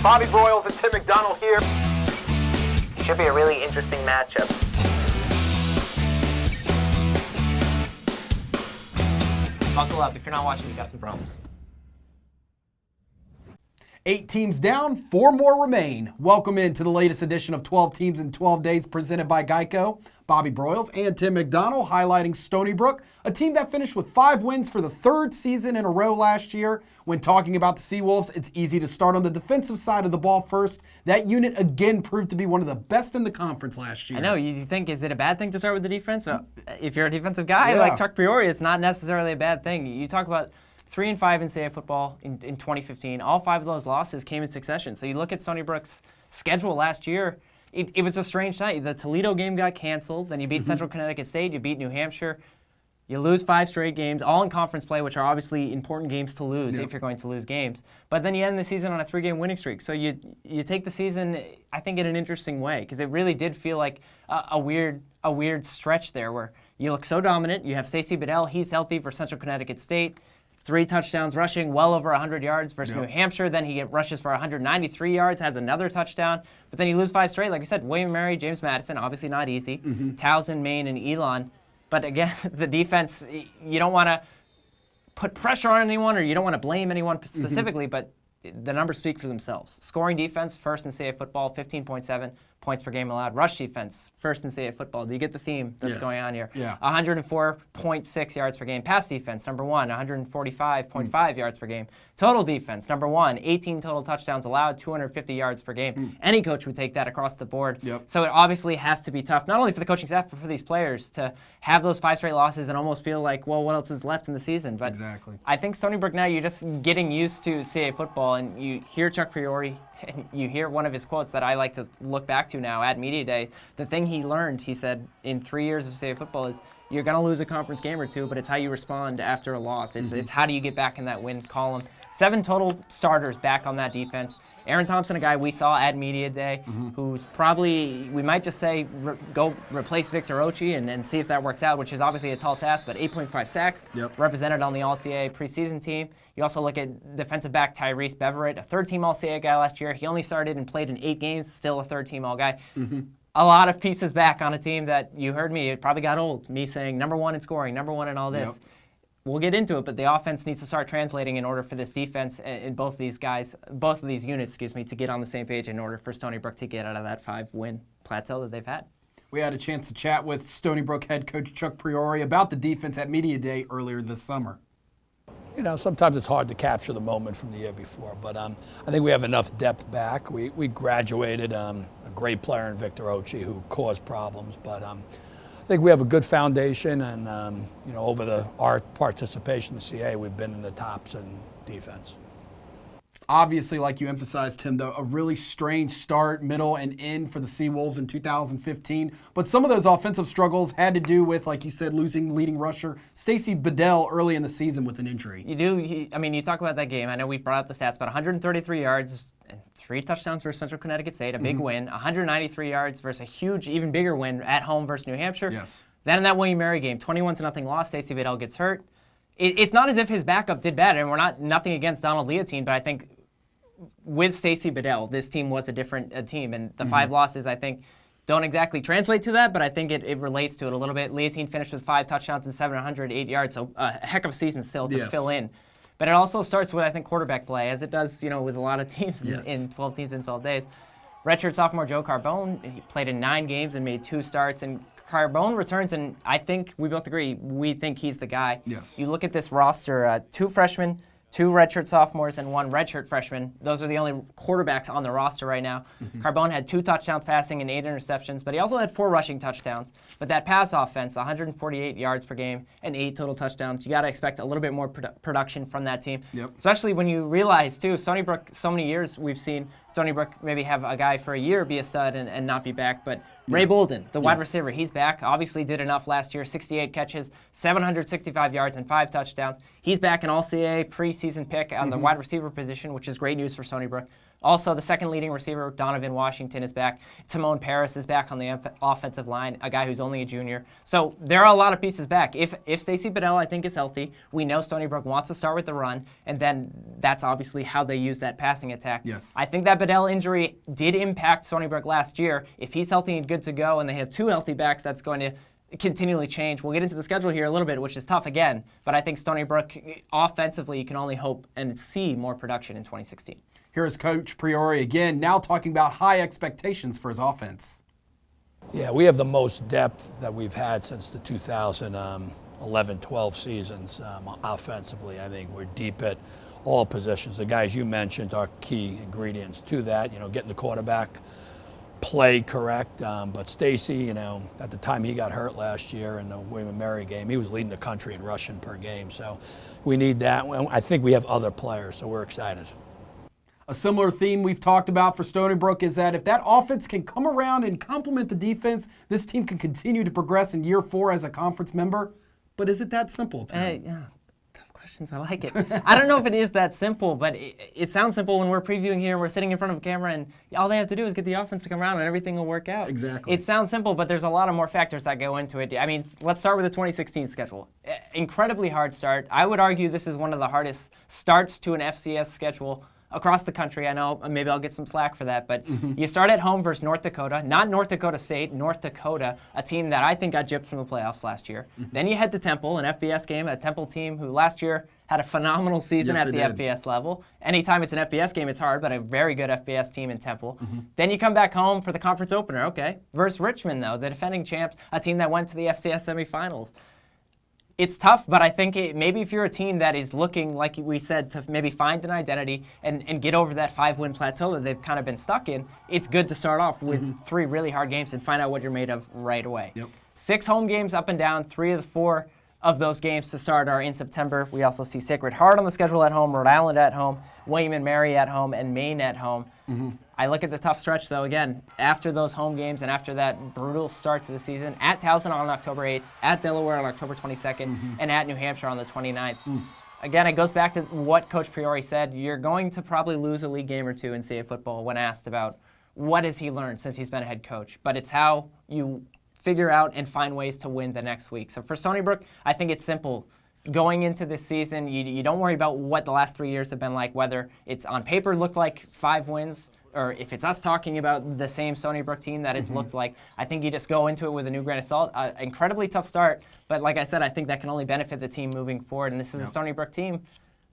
Bobby Broyles and Tim McDonald here. Should be a really interesting matchup. Buckle up. If you're not watching, you got some problems. 8 teams down, 4 more remain. Welcome into the latest edition of 12 Teams in 12 Days presented by Geico. Bobby Broyles and Tim McDonald highlighting Stony Brook, a team that finished with 5 wins for the 3rd season in a row last year. When talking about the Seawolves, it's easy to start on the defensive side of the ball first. That unit again proved to be one of the best in the conference last year. I know, you think, is it a bad thing to start with the defense? If you're a defensive guy like Chuck Priori, it's not necessarily a bad thing. You talk about 3-5 in CAA football in 2015. All 5 of those losses came in succession. So you look at Stony Brook's schedule last year, it was a strange night. The Toledo game got canceled. Then you beat Central Connecticut State. You beat New Hampshire. You lose 5 straight games, all in conference play, which are obviously important games to lose if you're going to lose games. But then you end the season on a 3-game winning streak. So you take the season, I think, in an interesting way, because it really did feel like a weird stretch there where you look so dominant. You have Stacey Bedell. He's healthy for Central Connecticut State. 3 touchdowns rushing, well over 100 yards versus New Hampshire. Then he rushes for 193 yards, has another touchdown. But then you lose 5 straight. Like I said, William Mary, James Madison, obviously not easy. Towson, Maine, and Elon. But again, the defense, you don't want to put pressure on anyone or you don't want to blame anyone specifically, but the numbers speak for themselves. Scoring defense, first in CAA football, 15.7 points per game allowed. Rush defense, first in CAA football. Do you get the theme that's going on here? 104.6 yards per game. Pass defense, number 1, 145.5 yards per game. Total defense, number 1, 18 total touchdowns allowed, 250 yards per game. Any coach would take that across the board. So it obviously has to be tough, not only for the coaching staff, but for these players to have those 5 straight losses and almost feel like, well, what else is left in the season? But I think Stony Brook now, you're just getting used to CAA football, and you hear Chuck Priori, and you hear one of his quotes that I like to look back to now at Media Day. The thing he learned, he said, in 3 years of CAA football is you're going to lose a conference game or 2, but it's how you respond after a loss. It's how do you get back in that win column. 7 total starters back on that defense. Aaron Thompson, a guy we saw at Media Day, who's probably, we might just say, go replace Victor Ochi and see if that works out, which is obviously a tall task, but 8.5 sacks, represented on the All-CAA preseason team. You also look at defensive back Tyrese Beverett, a 3rd-team All-CAA guy last year. He only started and played in 8 games, still a 3rd-team All-Guy. A lot of pieces back on a team that, you heard me, it probably got old, me saying number 1 in scoring, number 1 in all this. We'll get into it, but the offense needs to start translating in order for this defense and both of these units, to get on the same page in order for Stony Brook to get out of that 5-win plateau that they've had. We had a chance to chat with Stony Brook head coach Chuck Priori about the defense at Media Day earlier this summer. You know, sometimes it's hard to capture the moment from the year before, but I think we have enough depth back. We graduated a great player in Victor Ochi who caused problems, but I think we have a good foundation, and over our participation in the CAA, we've been in the tops in defense. Obviously, like you emphasized, Tim, though, a really strange start, middle, and end for the Seawolves in 2015. But some of those offensive struggles had to do with, like you said, losing leading rusher Stacey Bedell early in the season with an injury. You do. You talk about that game. I know we brought up the stats, but 133 yards and 3 touchdowns versus Central Connecticut State, a big win. 193 yards versus a huge, even bigger win at home versus New Hampshire. Then in that William Mary game, 21-0 loss. Stacey Bedell gets hurt. It's not as if his backup did bad, and we're nothing against Donald Leontine, but I think with Stacey Bedell, this team was a different team, and the 5 losses, I think, don't exactly translate to that, but I think it relates to it a little bit. Leontine finished with 5 touchdowns and 708 yards, so a heck of a season still to fill in. But it also starts with, I think, quarterback play, as it does, with a lot of teams in 12 teams in 12 days. Redshirt sophomore Joe Carbone, he played in 9 games and made 2 starts, and Carbone returns, and I think we both agree, we think he's the guy. You look at this roster, 2 freshmen, 2 redshirt sophomores, and 1 redshirt freshman. Those are the only quarterbacks on the roster right now. Carbone had 2 touchdowns passing and 8 interceptions, but he also had 4 rushing touchdowns. But that pass offense, 148 yards per game and 8 total touchdowns. You got to expect a little bit more production from that team, especially when you realize, too, Stony Brook, so many years we've seen Stony Brook maybe have a guy for a year be a stud and not be back, but Ray Bolden, the wide receiver, he's back. Obviously did enough last year, 68 catches, 765 yards, and 5 touchdowns. He's back, an All-CAA preseason pick on the wide receiver position, which is great news for Stony Brook. Also, the second leading receiver, Donovan Washington, is back. Timon Paris is back on the offensive line, a guy who's only a junior. So there are a lot of pieces back. If Stacey Bedell, I think, is healthy, we know Stony Brook wants to start with the run, and then that's obviously how they use that passing attack. Yes. I think that Bedell injury did impact Stony Brook last year. If he's healthy and good to go, and they have 2 healthy backs, that's going to continually change. We'll get into the schedule here a little bit, which is tough again, but I think Stony Brook, offensively, you can only hope and see more production in 2016. Here is Coach Priori again, now talking about high expectations for his offense. Yeah, we have the most depth that we've had since the 2011-12 seasons offensively. I think we're deep at all positions. The guys you mentioned are key ingredients to that, getting the quarterback play correct. But Stacey, at the time he got hurt last year in the William & Mary game, he was leading the country in rushing per game. So we need that. I think we have other players, so we're excited. A similar theme we've talked about for Stony Brook is that if that offense can come around and complement the defense, this team can continue to progress in year 4 as a conference member. But is it that simple, Tim? Hey, yeah, tough questions. I like it. I don't know if it is that simple, but it sounds simple when we're previewing here and we're sitting in front of a camera and all they have to do is get the offense to come around and everything will work out. Exactly. It sounds simple, but there's a lot of more factors that go into it. I mean, let's start with the 2016 schedule. Incredibly hard start. I would argue this is one of the hardest starts to an FCS schedule across the country. I know maybe I'll get some slack for that, but you start at home versus North Dakota, not North Dakota State, North Dakota, a team that I think got gypped from the playoffs last year. Then you head to Temple, an FBS game, a Temple team who last year had a phenomenal season at the FBS level. Anytime it's an FBS game, it's hard, but a very good FBS team in Temple. Then you come back home for the conference opener, okay, versus Richmond, though, the defending champs, a team that went to the FCS semifinals. It's tough, but I think maybe if you're a team that is looking, like we said, to maybe find an identity and get over that 5-win plateau that they've kind of been stuck in, it's good to start off with 3 really hard games and find out what you're made of right away. 6 home games up and down, 3 of the 4 of those games to start are in September. We also see Sacred Heart on the schedule at home, Rhode Island at home, William & Mary at home, and Maine at home. I look at the tough stretch, though, again, after those home games and after that brutal start to the season, at Towson on October 8th, at Delaware on October 22nd, and at New Hampshire on the 29th. Again, it goes back to what Coach Priori said. You're going to probably lose a league game or 2 in CAA football when asked about what has he learned since he's been a head coach. But it's how you figure out and find ways to win the next week. So for Stony Brook, I think it's simple. Going into this season, you don't worry about what the last 3 years have been like, whether it's on paper looked like 5 wins, or if it's us talking about the same Stony Brook team that it's looked like. I think you just go into it with a new grain of salt. Incredibly tough start, but like I said, I think that can only benefit the team moving forward. And this is a Stony Brook team,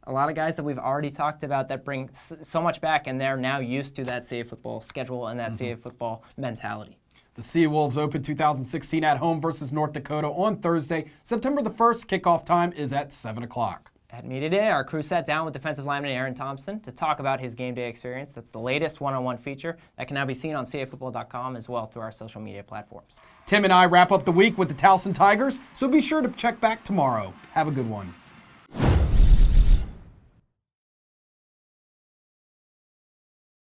a lot of guys that we've already talked about that bring so much back, and they're now used to that CAA football schedule and that CAA football mentality. The Seawolves open 2016 at home versus North Dakota on Thursday, September the 1st. Kickoff time is at 7 o'clock. At Media Day, our crew sat down with defensive lineman Aaron Thompson to talk about his game day experience. That's the latest one-on-one feature that can now be seen on CAAfootball.com as well through our social media platforms. Tim and I wrap up the week with the Towson Tigers, so be sure to check back tomorrow. Have a good one.